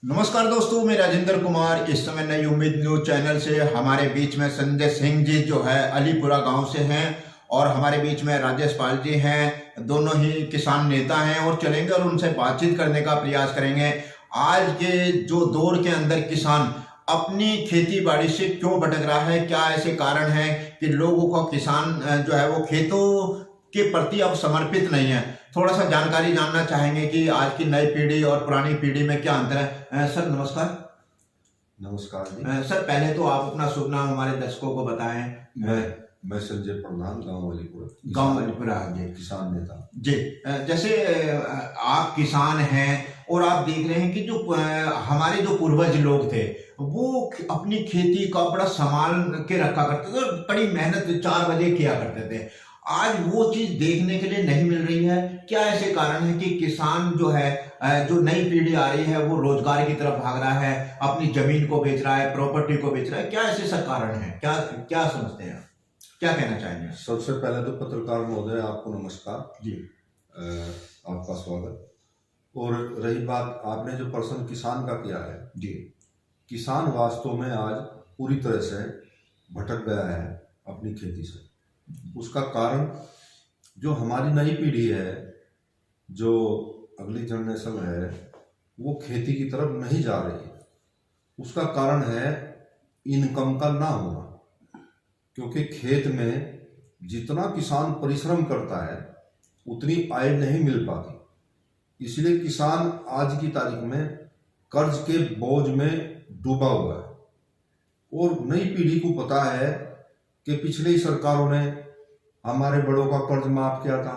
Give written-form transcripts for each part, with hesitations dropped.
नमस्कार दोस्तों, मैं राजेंद्र कुमार। इस समय नई उम्मीद न्यूज चैनल से हमारे बीच में संजय सिंह जी जो है अलीपुरा गांव से हैं और हमारे बीच में राजेश पाल जी हैं। दोनों ही किसान नेता हैं और चलेंगे और उनसे बातचीत करने का प्रयास करेंगे। आज के जो दौर के अंदर किसान अपनी खेती बाड़ी से क्यों भटक रहा है, क्या ऐसे कारण हैं कि लोगों को किसान जो है वो खेतों के प्रति अब समर्पित नहीं है। थोड़ा सा जानकारी जानना चाहेंगे कि आज की नई पीढ़ी और पुरानी पीढ़ी में क्या अंतर है। सर नमस्कार। नमस्कार जी। सर पहले तो आप अपना शुभ नाम हमारे दर्शकों को बताएं। मैं संजय प्रधान, गांव अलीपुरा जी, किसान नेता जी। जैसे आप किसान हैं और आप देख रहे हैं कि जो हमारे जो पूर्वज लोग थे वो अपनी खेती का बड़ा संभाल के रखा करते थे और बड़ी मेहनत 4 बजे किया करते थे। आज वो चीज देखने के लिए नहीं मिल रही है। क्या ऐसे कारण है कि किसान जो है, जो नई पीढ़ी आ रही है वो रोजगार की तरफ भाग रहा है, अपनी जमीन को बेच रहा है, प्रॉपर्टी को बेच रहा है? क्या ऐसे सब कारण है? क्या क्या समझते हैं, क्या कहना चाहेंगे? सबसे पहले तो पत्रकार महोदय आपको नमस्कार जी। आपका स्वागत। और रही बात आपने जो प्रश्न किसान का किया है, जी, किसान वास्तव में आज पूरी तरह से भटक गया है अपनी खेती से। उसका कारण जो हमारी नई पीढ़ी है, जो अगली जनरेशन है, वो खेती की तरफ नहीं जा रही है। उसका कारण है इनकम का ना होना, क्योंकि खेत में जितना किसान परिश्रम करता है उतनी आय नहीं मिल पाती। इसलिए किसान आज की तारीख में कर्ज के बोझ में डूबा हुआ है। और नई पीढ़ी को पता है कि पिछली सरकारों ने हमारे बड़ों का कर्ज माफ किया था,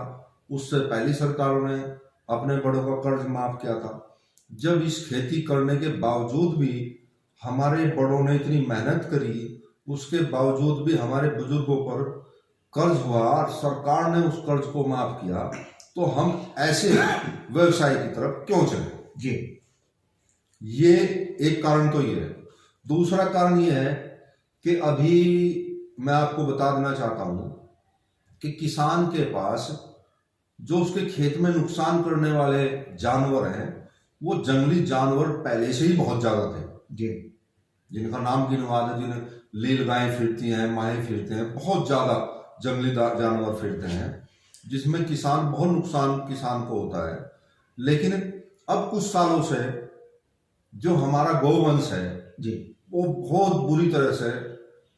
उससे पहली सरकारों ने अपने बड़ों का कर्ज माफ किया था। जब इस खेती करने के बावजूद भी हमारे बड़ों ने इतनी मेहनत करी, उसके बावजूद भी हमारे बुजुर्गों पर कर्ज हुआ और सरकार ने उस कर्ज को माफ किया, तो हम ऐसे व्यवसाय की तरफ क्यों चले? जी, ये एक कारण तो ये है। दूसरा कारण ये है कि अभी मैं आपको बता देना चाहता हूं कि किसान के पास जो उसके खेत में नुकसान करने वाले जानवर हैं, वो जंगली जानवर पहले से ही बहुत ज्यादा थे। जी, जिनका नाम गिनवा दें, जिन्हें लील गायें फिरती हैं, माहे फिरते हैं, बहुत ज्यादा जंगली जानवर फिरते हैं, जिसमें किसान बहुत नुकसान किसान को होता है। लेकिन अब कुछ सालों से जो हमारा गौवंश है जी, वो बहुत बुरी तरह से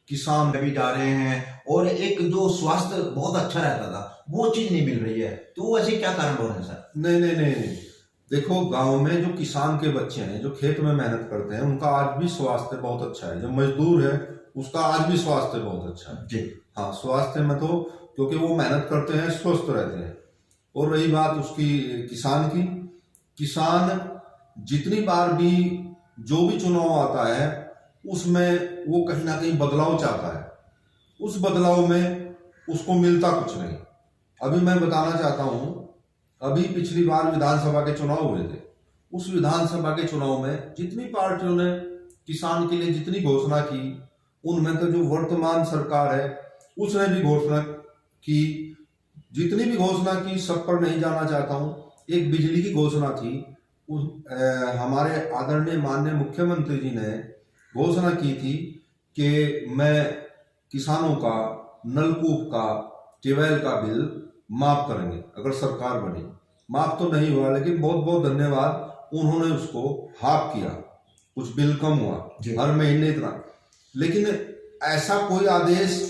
किसान कभी जा रहे हैं और एक जो स्वास्थ्य बहुत अच्छा रहता था वो चीज नहीं मिल रही है। तो वैसे क्या कारण हो रहे हैं सर? नहीं, देखो, गांव में जो किसान के बच्चे हैं, जो खेत में मेहनत करते हैं, उनका आज भी स्वास्थ्य बहुत अच्छा है। जो मजदूर है उसका आज भी स्वास्थ्य बहुत अच्छा है। जी, हाँ, स्वास्थ्य में तो क्योंकि वो मेहनत करते हैं, स्वस्थ रहते हैं। और रही बात उसकी किसान की, किसान जितनी बार भी जो भी चुनाव आता है उसमें वो कहीं ना कहीं बदलाव चाहता है। उस बदलाव में उसको मिलता कुछ नहीं। अभी मैं बताना चाहता हूं, अभी पिछली बार विधानसभा के चुनाव हुए थे। उस विधानसभा के चुनाव में जितनी पार्टियों ने किसान के लिए जितनी घोषणा की, उनमें तो जो वर्तमान सरकार है उसने भी घोषणा की, जितनी भी घोषणा की सब पर नहीं जाना चाहता हूं। एक बिजली की घोषणा थी, हमारे आदरणीय माननीय मुख्यमंत्री जी ने घोषणा की थी कि मैं किसानों का नलकूप का, ट्यूबवेल का बिल माफ करेंगे अगर सरकार बनी। माफ तो नहीं हुआ, लेकिन बहुत बहुत धन्यवाद, उन्होंने उसको हाफ किया, कुछ बिल कम हुआ हर महीने इतना। लेकिन ऐसा कोई आदेश,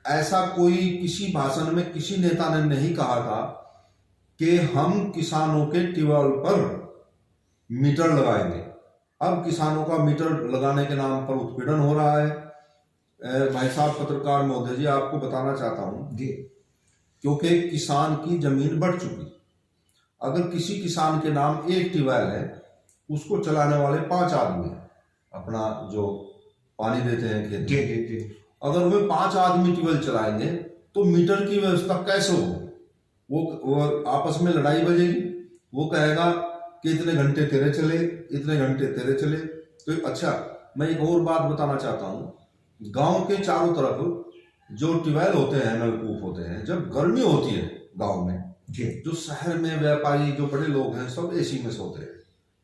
ऐसा कोई किसी भाषण में किसी नेता ने नहीं कहा था कि हम किसानों के ट्यूबवेल पर मीटर लगाएंगे। अब किसानों का मीटर लगाने के नाम पर उत्पीड़न हो रहा है। भाई साहब पत्रकार महोदय जी, आपको बताना चाहता हूं जी, क्योंकि किसान की जमीन बढ़ चुकी। अगर किसी किसान के नाम एक ट्यूबवेल है, उसको चलाने वाले 5 आदमी हैं, अपना जो पानी देते हैं खेत जी, जी, जी। अगर वे 5 आदमी ट्यूबवेल चलाएंगे तो मीटर की व्यवस्था कैसे होगी? वो आपस में लड़ाई बजेगी। वो कहेगा कि इतने घंटे तेरे चले, इतने घंटे तेरे चले। तो अच्छा, मैं एक और बात बताना चाहता हूँ। गांव के चारों तरफ जो ट्यूबवेल होते हैं, नलकूप होते हैं, जब गर्मी होती है गांव में, जी, जो शहर में व्यापारी जो बड़े लोग हैं सब एसी में सोते हैं,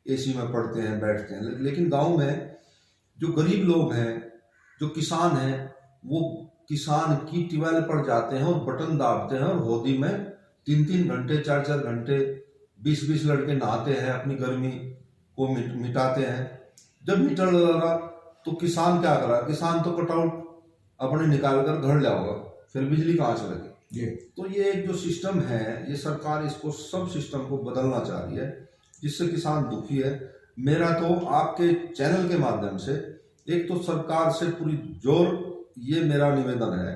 एसी में पढ़ते हैं, बैठते हैं। लेकिन गांव में जो गरीब लोग हैं, जो किसान हैं, वो किसान की ट्यूबवेल पर जाते हैं और बटन दाबते हैं और होदी में 3-3 घंटे 4-4 घंटे 20-20 लड़के नहाते हैं, अपनी गर्मी को मिटाते हैं। जब मीटर लगा तो किसान क्या करा, किसान तो कटआउट अपने निकाल कर घर लाओगा, फिर बिजली कहाँ से लगी। तो ये एक जो सिस्टम है, ये सरकार इसको सब सिस्टम को बदलना चाह रही है, जिससे किसान दुखी है। मेरा तो आपके चैनल के माध्यम से एक तो सरकार से पूरी जोर ये मेरा निवेदन है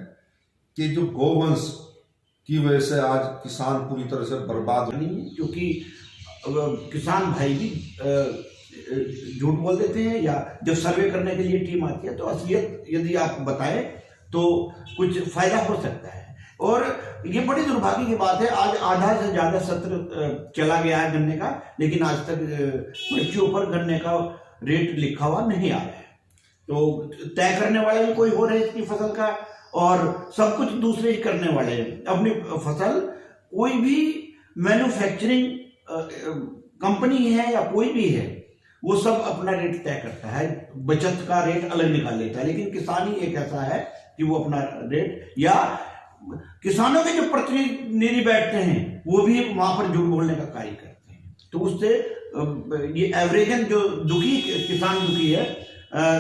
कि जो गौवंश की वजह से आज किसान पूरी तरह से बर्बाद नहीं, क्योंकि किसान भाई भी झूठ बोल देते हैं, या जब सर्वे करने के लिए टीम आती है तो असलियत यदि आप बताएं तो कुछ फायदा हो सकता है। और ये बड़ी दुर्भाग्य की बात है, आज आधा से ज्यादा सत्र चला गया है गन्ने का, लेकिन आज तक पर्चियों पर गन्ने का रेट लिखा हुआ नहीं आ रहा है। तो तय करने वाले भी कोई हो रहे इसकी फसल का, और सब कुछ दूसरे ही करने वाले हैं अपनी फसल। कोई भी मैन्युफैक्चरिंग कंपनी है या कोई भी है, वो सब अपना रेट तय करता है, बचत का रेट अलग निकाल लेता है। लेकिन किसान ही एक ऐसा है कि वो अपना रेट, या किसानों के जो प्रतिनिधि बैठते हैं वो भी वहां पर झूठ बोलने का कार्य करते हैं। तो उससे ये एवरेजन जो दुखी किसान दुखी है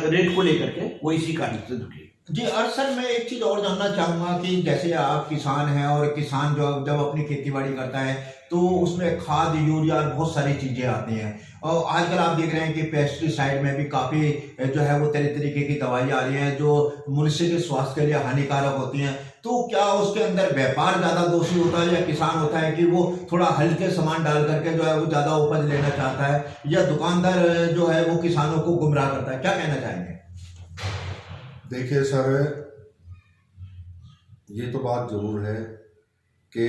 रेट को लेकर के, वो इसी कारण से दुखी है। जी। और सर मैं एक चीज और जानना चाहूंगा कि जैसे आप किसान हैं, और किसान जब अपनी खेती बाड़ी करता है तो उसमें खाद, यूरिया और बहुत सारी चीजें आती हैं। और आजकल आप देख रहे हैं कि पेस्टिसाइड में भी काफी जो है वो तरह तरीके की दवाइयाँ आ रही हैं जो मनुष्य के स्वास्थ्य के लिए हानिकारक होती हैं। तो क्या उसके अंदर व्यापार ज्यादा दोषी होता है, या किसान होता है कि वो थोड़ा हल्के सामान डाल करके जो है वो ज्यादा उपज लेना चाहता है, या दुकानदार जो है वो किसानों को गुमराह करता है? क्या कहना चाहेंगे? देखिए सर, ये तो बात जरूर है कि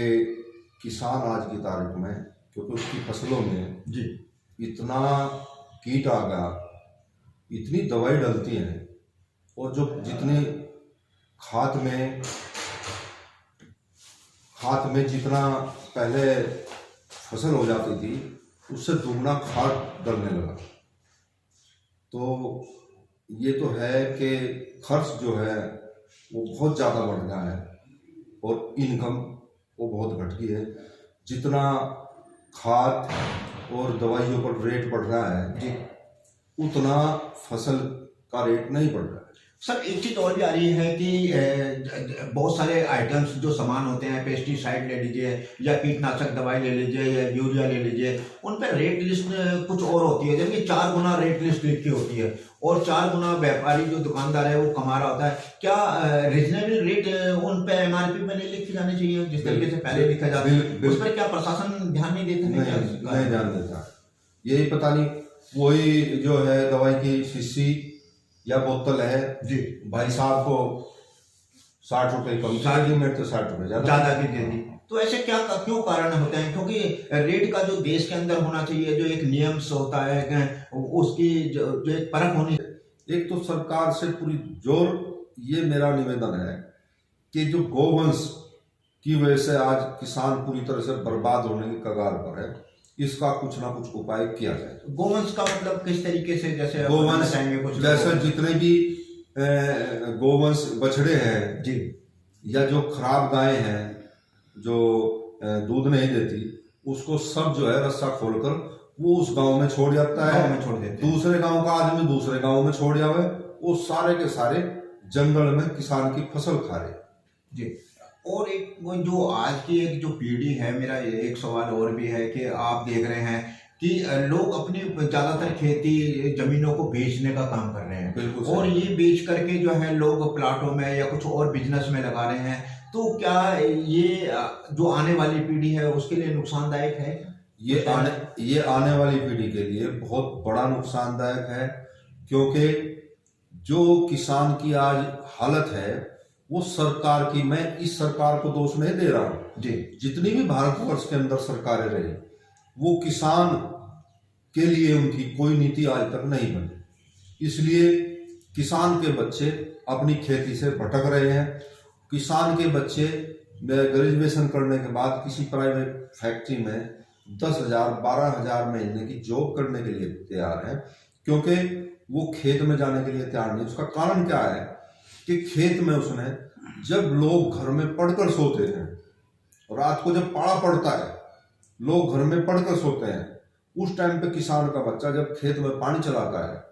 किसान आज की तारीख में, क्योंकि उसकी फसलों में जी इतना कीट आ गया, इतनी दवाई डलती है, और जो जितनी खाद में जितना पहले फसल हो जाती थी उससे दुगना खाद डलने लगा। तो ये तो है कि खर्च जो है वो बहुत ज़्यादा बढ़ गया है, और इनकम वो बहुत घट गई है। जितना खाद और दवाइयों पर रेट बढ़ रहा है जी, उतना फसल का रेट नहीं बढ़ रहा है। सर एक चीज और भी आ रही है कि बहुत सारे आइटम्स जो सामान होते हैं, पेस्टिसाइड ले लीजिए या कीटनाशक दवाई ले लीजिए या यूरिया ले लीजिए, उन पर रेट लिस्ट कुछ और होती है, जबकि 4 गुना रेट लिस्ट लिखी होती है, और 4 गुना व्यापारी जो दुकानदार है वो कमा रहा होता है। क्या रीजनेबल रेट उन पे MRP में नहीं लिखी जानी चाहिए जिस तरीके से पहले लिखा जाता है? उस पर क्या प्रशासन ध्यान नहीं देता? नहीं ध्यान देता। यही पता नहीं, वही जो है दवाई की शीशी या बोतल है जी, भाई साहब को 60 रुपए कम चार्ज में, तो 60 रुपए ज्यादा की दे दी। तो ऐसे क्यों कारण होते हैं? क्योंकि रेट का जो देश के अंदर होना चाहिए, जो एक नियम से होता है, उसकी जो एक परख होनी। एक तो सरकार से पूरी जोर ये मेरा निवेदन है कि जो गौवंश की वजह से आज किसान पूरी तरह से बर्बाद होने की कगार पर है, इसका कुछ ना कुछ उपाय किया जाए। गोवंश का मतलब किस तरीके से? जैसे गोवंश कुछ जैसे जितने भी गोवंश बछड़े हैं जी, या जो खराब गायें हैं जो दूध नहीं देती, उसको सब जो है रस्सा खोलकर वो उस गांव में छोड़ जाता है, में छोड़ देते हैं। दूसरे गांव का आदमी दूसरे गांव में छोड़ जावे, वो सारे के सारे जंगल में किसान की फसल खा रहे जी। और एक वो जो आज की एक जो पीढ़ी है, मेरा एक सवाल और भी है कि आप देख रहे हैं कि लोग अपनी ज्यादातर खेती जमीनों को बेचने का काम कर रहे हैं। बिल्कुल। और ये बेच करके जो है लोग प्लाटों में या कुछ और बिजनेस में लगा रहे हैं। तो क्या ये जो आने वाली पीढ़ी है उसके लिए नुकसानदायक है? ये आने वाली पीढ़ी के लिए बहुत बड़ा नुकसानदायक है, क्योंकि जो किसान की आज हालत है वो सरकार की, मैं इस सरकार को दोष नहीं दे रहा हूं जी, जितनी भी भारतवर्ष के अंदर सरकारें रही, वो किसान के लिए उनकी कोई नीति आज तक नहीं बनी। इसलिए किसान के बच्चे अपनी खेती से भटक रहे हैं। किसान के बच्चे ग्रेजुएशन करने के बाद किसी प्राइवेट फैक्ट्री में 10,000 12,000 महीने की जॉब करने के लिए तैयार है, क्योंकि वो खेत में जाने के लिए तैयार नहीं। उसका कारण क्या है कि खेत में उसने, जब लोग घर में पढ़कर सोते हैं, रात को जब पाला पड़ता है, लोग घर में पढ़कर सोते हैं, उस टाइम पे किसान का बच्चा जब खेत में पानी चलाता है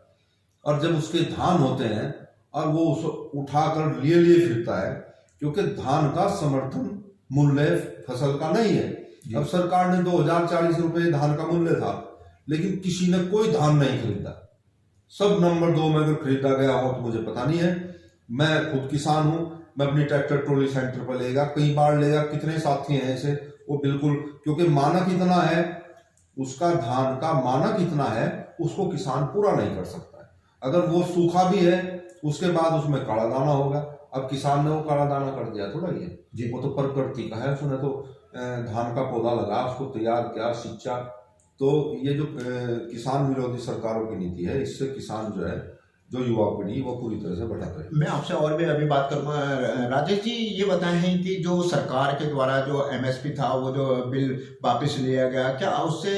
और जब उसके धान होते हैं और वो उस उठाकर लिए फिरता है, क्योंकि धान का समर्थन मूल्य फसल का नहीं है। अब सरकार ने 2040 रुपए धान का मूल्य था, लेकिन किसी ने कोई धान नहीं खरीदा। सब नंबर 2 में अगर खरीदा गया हो तो मुझे पता नहीं है। मैं खुद किसान हूं, मैं अपनी ट्रैक्टर ट्रॉली सेंटर पर लेगा, कई बार लेगा, कितने साथी हैं ऐसे, वो बिल्कुल, क्योंकि मानक इतना है, उसका धान का मानक इतना है, उसको किसान पूरा नहीं कर सकता है। अगर वो सूखा भी है, उसके बाद उसमें काला दाना होगा। अब किसान ने वो काला दाना कर दिया थोड़ा, ये जी वो तो प्रकृति का है, उसने तो धान का पौधा लगा, उसको तैयार किया, सिंचा। तो ये जो किसान विरोधी सरकारों की नीति है, इससे किसान जो है, जो युवा पीढ़ी, वो पूरी तरह से भटक रही है। मैं आपसे और भी अभी बात करूंगा। राजेश जी, ये बताएं हैं कि जो सरकार के द्वारा जो एमएसपी था, वो जो बिल वापस लिया गया, क्या उससे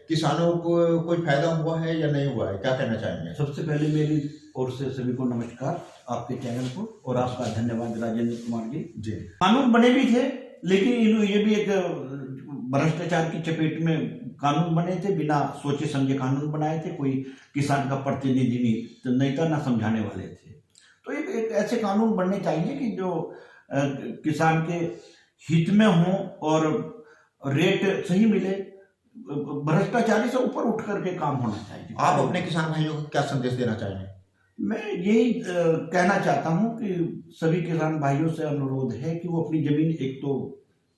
किसानों को कोई फायदा हुआ है या नहीं हुआ है, क्या कहना चाहेंगे? सबसे पहले मेरी ओर से सभी को नमस्कार, आपके चैनल को, और आपका धन्यवाद राजेंद्र कुमार जी। कानून बने भी थे, लेकिन ये भी एक भ्रष्टाचार की चपेट में कानून बने थे, बिना सोचे समझे कानून बनाए थे। कोई किसान का प्रतिनिधि नहीं था, ना समझाने वाले थे। तो एक ऐसे कानून बनने चाहिए कि जो किसान के हित में हो और रेट सही मिले। भ्रष्टाचारी से ऊपर उठ करके काम होना चाहिए। आप अपने किसान भाइयों को क्या संदेश देना चाहेंगे? मैं यही कहना चाहता हूं कि सभी किसान भाइयों से अनुरोध है कि वो अपनी जमीन एक तो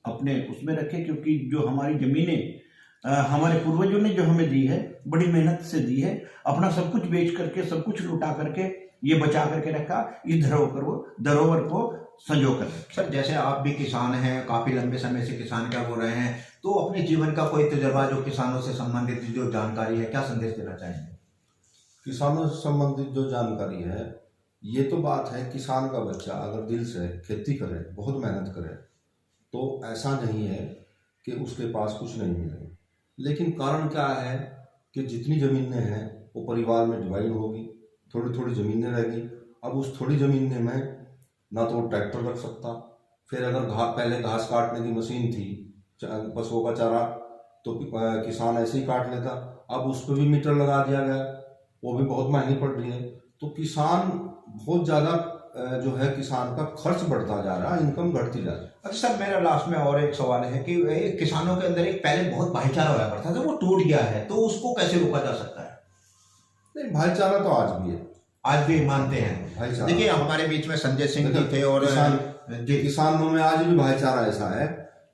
अपने उसमें रखें, क्योंकि जो हमारी जमीनें हमारे पूर्वजों ने जो हमें दी है, बड़ी मेहनत से दी है, अपना सब कुछ बेच करके, सब कुछ लुटा करके ये बचा करके रखा, इस धरोहर को संजो कर रखा। सर, जैसे आप भी किसान हैं, काफी लंबे समय से किसान क्या हो रहे हैं, तो अपने जीवन का कोई तजुर्बा जो किसानों से संबंधित जो जानकारी है, क्या संदेश देना चाहेंगे? किसानों से संबंधित जो जानकारी है, ये तो बात है, किसान का बच्चा अगर दिल से खेती करे, बहुत मेहनत करे, तो ऐसा नहीं है कि उसके पास कुछ नहीं मिलेगा। लेकिन कारण क्या है कि जितनी ज़मीनें हैं वो परिवार में डिवाइड होगी, थोड़ी थोड़ी ज़मीनें रहेगी। अब उस थोड़ी ज़मीन में ना तो वो ट्रैक्टर रख सकता, फिर अगर पहले घास काटने की मशीन थी, पशुओं का चारा, तो किसान ऐसे ही काट लेता। अब उस पर भी मीटर लगा दिया गया, वो भी बहुत महंगी पड़ रही है। तो किसान बहुत ज़्यादा जो है, किसान का खर्च बढ़ता जा रहा है, इनकम घटती जा रही है। अच्छा सर, मेरा लास्ट में और एक सवाल है कि किसानों के अंदर एक पहले बहुत भाईचारा हुआ करता था, वो टूट गया है, तो उसको कैसे रोका जा सकता है? नहीं, भाईचारा तो आज भी है, आज भी मानते हैं भाईचारा। देखिए, हमारे बीच में संजय सिंह जी थे, और किसानों में आज भी भाईचारा ऐसा है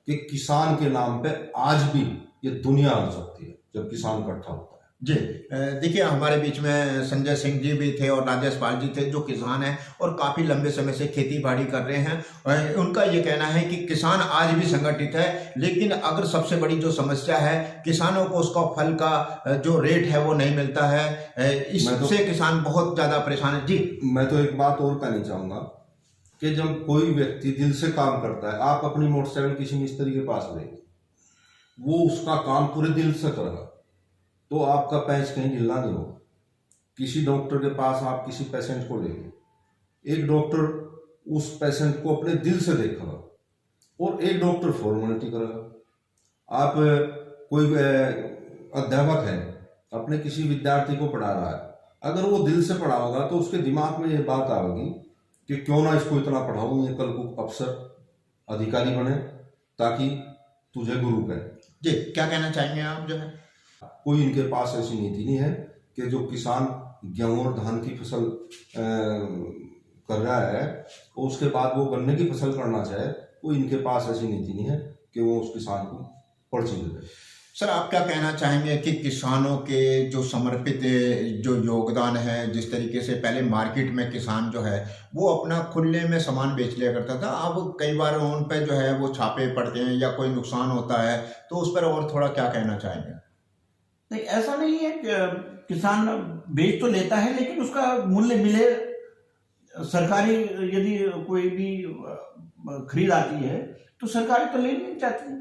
कि किसान के नाम पे आज भी ये दुनिया हो सकती है, जब किसान इकट्ठा होता है। जी, देखिए, हमारे बीच में संजय सिंह जी भी थे और राजेश पाल जी थे, जो किसान हैं और काफ़ी लंबे समय से खेती बाड़ी कर रहे हैं। उनका ये कहना है कि किसान आज भी संगठित है, लेकिन अगर सबसे बड़ी जो समस्या है, किसानों को उसका फल का जो रेट है वो नहीं मिलता है, इससे किसान बहुत ज़्यादा परेशान है। जी, मैं तो एक बात और कहनी चाहूँगा कि जब कोई व्यक्ति दिल से काम करता है, आप अपनी मोटरसाइकिल किसी मिस्त्री के पास लेंगे, वो उसका काम पूरे दिल से करेगा, तो आपका पैंच कहीं ढीला नहीं होगा। किसी डॉक्टर के पास आप किसी पेशेंट को लेंगे, एक डॉक्टर उस पेशेंट को अपने दिल से देखेगा, और एक डॉक्टर फॉर्मेलिटी करेगा। आप कोई अध्यापक है, अपने किसी विद्यार्थी को पढ़ा रहा है, अगर वो दिल से पढ़ा होगा तो उसके दिमाग में ये बात आएगी कि क्यों ना इसको इतना पढ़ाऊँ, ये कल को अफसर अधिकारी बने, ताकि तुझे गुरु कहे। जी, क्या कहना चाहेंगे आप? जो है, कोई इनके पास ऐसी नीति नहीं है कि जो किसान गेहूं और धान की फसल कर रहा है, उसके बाद वो गन्ने की फसल करना चाहे, कोई इनके पास ऐसी नीति नहीं है कि वो उस किसान को पर्ची दे दे। सर, आप क्या कहना चाहेंगे कि किसानों के जो समर्पित जो योगदान है, जिस तरीके से पहले मार्केट में किसान जो है वो अपना खुले में सामान बेच लिया करता था, अब कई बार उन पे जो है वो छापे पड़ते हैं या कोई नुकसान होता है, तो उस पर और थोड़ा क्या कहना चाहेंगे? नहीं, ऐसा नहीं है कि किसान बेच तो लेता है, लेकिन उसका मूल्य मिले। सरकारी यदि कोई भी खरीद आती है तो सरकारी तो ले नहीं चाहती,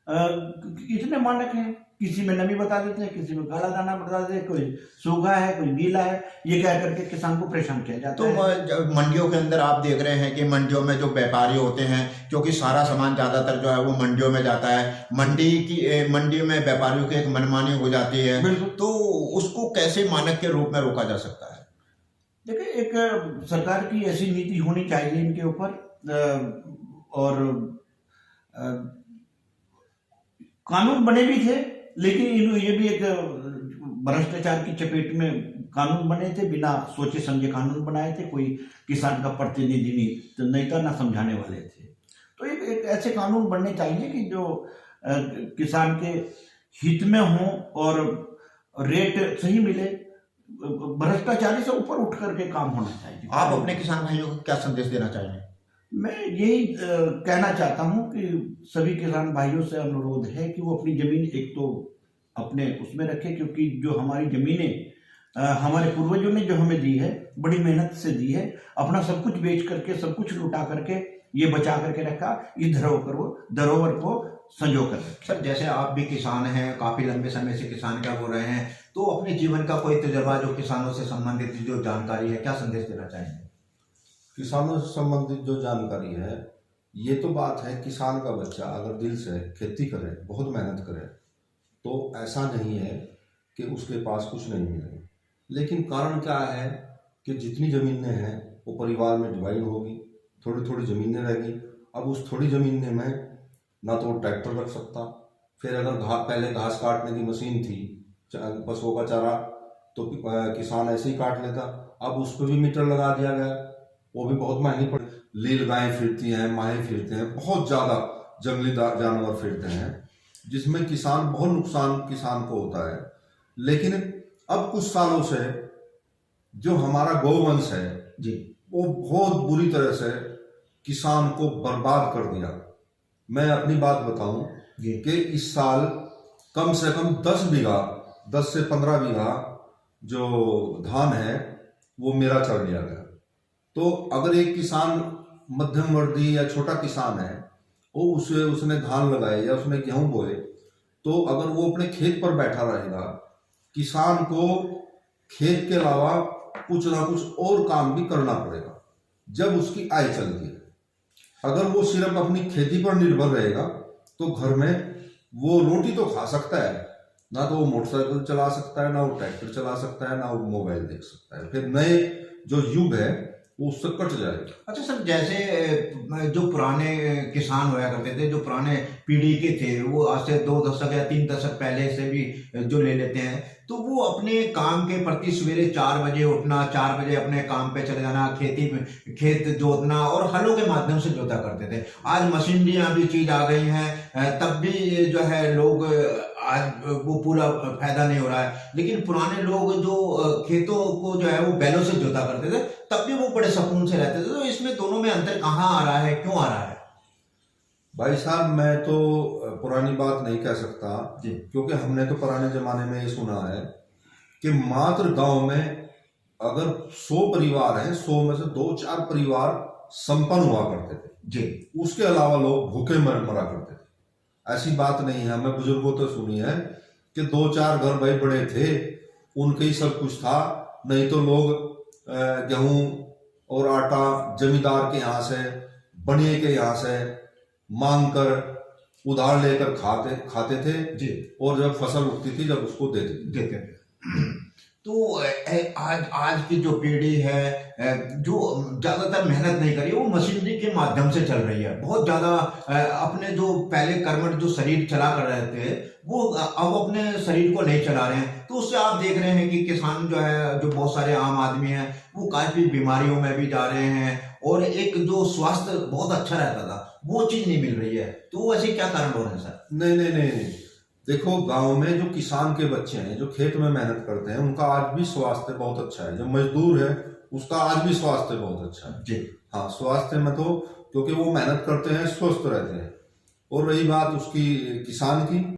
इतने मानक हैं, किसी में नमी बता देते हैं, किसी में काला दाना बता देते हैं, कोई सूखा है, कोई गीला है, ये कह करके किसान को परेशान किया जाता तो है। मंडियों के अंदर आप देख रहे हैं कि मंडियों में जो व्यापारी होते हैं, क्योंकि सारा सामान ज्यादातर जो है वो मंडियों में जाता है, मंडी में व्यापारियों की एक मनमानी हो जाती है, बिल्कुल। तो उसको कैसे मानक के रूप में रोका जा सकता है? देखिए, एक सरकार की ऐसी नीति होनी चाहिए इनके ऊपर, और कानून बने भी थे, लेकिन ये भी एक भ्रष्टाचार की चपेट में कानून बने थे, बिना सोचे समझे कानून बनाए थे, कोई किसान का प्रतिनिधि नहीं था, ना समझाने वाले थे। तो एक ऐसे कानून बनने चाहिए कि जो किसान के हित में हो और रेट सही मिले, भ्रष्टाचारी से ऊपर उठ करके काम होना चाहिए। आप अपने किसान भाइयों को क्या संदेश देना चाहेंगे? मैं यही कहना चाहता हूं कि सभी किसान भाइयों से अनुरोध है कि वो अपनी जमीन एक तो अपने उसमें रखें, क्योंकि जो हमारी जमीनें हमारे पूर्वजों ने जो हमें दी है, बड़ी मेहनत से दी है, अपना सब कुछ बेच करके, सब कुछ लुटा करके ये बचा करके रखा, ये धरोहर को संजो कर रखा। सर, जैसे आप भी किसान हैं, काफी लंबे समय से किसान क्या हो रहे हैं, तो अपने जीवन का कोई तजुर्बा जो किसानों से संबंधित जो जानकारी है, क्या संदेश देना चाहेंगे? किसानों से संबंधित जो जानकारी है, ये तो बात है, किसान का बच्चा अगर दिल से खेती करे, बहुत मेहनत करे, तो ऐसा नहीं है कि उसके पास कुछ नहीं मिलेगा। लेकिन कारण क्या है कि जितनी ज़मीनें हैं वो परिवार में डिवाइड होगी, थोड़ी थोड़ी ज़मीनें रहेगी। अब उस थोड़ी ज़मीनें में ना तो वो ट्रैक्टर रख सकता, फिर अगर पहले घास काटने की मशीन थी, पशुओं का चारा, तो किसान ऐसे ही काट लेता। अब उस पर भी मीटर लगा दिया गया, वो भी बहुत महंगी पड़ी। लील गायें फिरती हैं, माहे फिरते हैं, बहुत ज़्यादा जंगली जानवर फिरते हैं, जिसमें बहुत नुकसान किसान को होता है। लेकिन अब कुछ सालों से जो हमारा गौवंश है जी, वो बहुत बुरी तरह से किसान को बर्बाद कर दिया। मैं अपनी बात बताऊं कि इस साल कम से कम 10 से 15 बीघा जो धान है वो मेरा चढ़ लिया गया। तो अगर एक किसान मध्यम वर्गी या छोटा किसान है, वो उसने धान लगाए या उसने गेहूं बोए, तो अगर वो अपने खेत पर बैठा रहेगा, किसान को खेत के अलावा कुछ ना कुछ और काम भी करना पड़ेगा जब उसकी आय चलती है। अगर वो सिर्फ अपनी खेती पर निर्भर रहेगा तो घर में वो रोटी तो खा सकता है, ना तो वो मोटरसाइकिल चला सकता है, ना वो ट्रैक्टर चला सकता है, ना वो मोबाइल देख सकता है। फिर नए जो युग है वो उससे कट जाएगा। अच्छा सर, जैसे जो पुराने किसान हुआ करते थे, जो पुराने पीढ़ी के थे, वो आज से 2 दशक या 3 दशक पहले से भी जो ले लेते हैं, तो वो अपने काम के प्रति सवेरे 4 बजे उठना, 4 बजे अपने काम पे चले जाना, खेत जोतना और हलों के माध्यम से जोता करते थे। आज मशीनरियां भी चीज आ गई हैं, तब भी जो है लोग आज वो पूरा फायदा नहीं हो रहा है। लेकिन पुराने लोग जो खेतों को जो है वो बैलों से जोता करते थे, तब भी वो बड़े सुकून से रहते थे। तो इसमें दोनों में अंतर कहाँ आ रहा है, क्यों आ रहा है? भाई साहब, मैं तो पुरानी बात नहीं कह सकता जी, क्योंकि हमने तो पुराने जमाने में ये सुना है कि मात्र गांव में अगर 100 परिवार हैं, 100 में से 2-4 परिवार संपन्न हुआ करते थे जी, उसके अलावा लोग भूखे मरा करते थे। ऐसी बात नहीं है, मैं बुजुर्गों तो सुनी है कि 2-4 घर भाई बड़े थे, उनके ही सब कुछ था। नहीं तो लोग गेहूं और आटा जमींदार के यहाँ से, बनिए के यहाँ से मांग कर उधार लेकर खाते थे जी, और जब फसल उगती थी जब उसको देते थे। तो आज की जो पीढ़ी है, जो ज्यादातर मेहनत नहीं करी, वो मशीनरी के माध्यम से चल रही है। बहुत ज्यादा अपने जो पहले कर्मठ जो शरीर चला कर रहे थे, वो अब अपने शरीर को नहीं चला रहे हैं। तो उससे आप देख रहे हैं कि किसान जो है, जो बहुत सारे आम आदमी हैं, वो काफी बीमारियों में भी जा रहे हैं, और एक जो स्वास्थ्य बहुत अच्छा रहता था वो चीज नहीं मिल रही है। तो वैसे क्या कारण हो रहे हैं सर? नहीं, देखो, गांव में जो किसान के बच्चे हैं, जो खेत में मेहनत करते हैं, उनका आज भी स्वास्थ्य बहुत अच्छा है। जो मजदूर है उसका आज भी स्वास्थ्य बहुत अच्छा है जी, हाँ, स्वास्थ्य में तो, क्योंकि वो मेहनत करते हैं, स्वस्थ रहते हैं। और रही बात उसकी किसान की,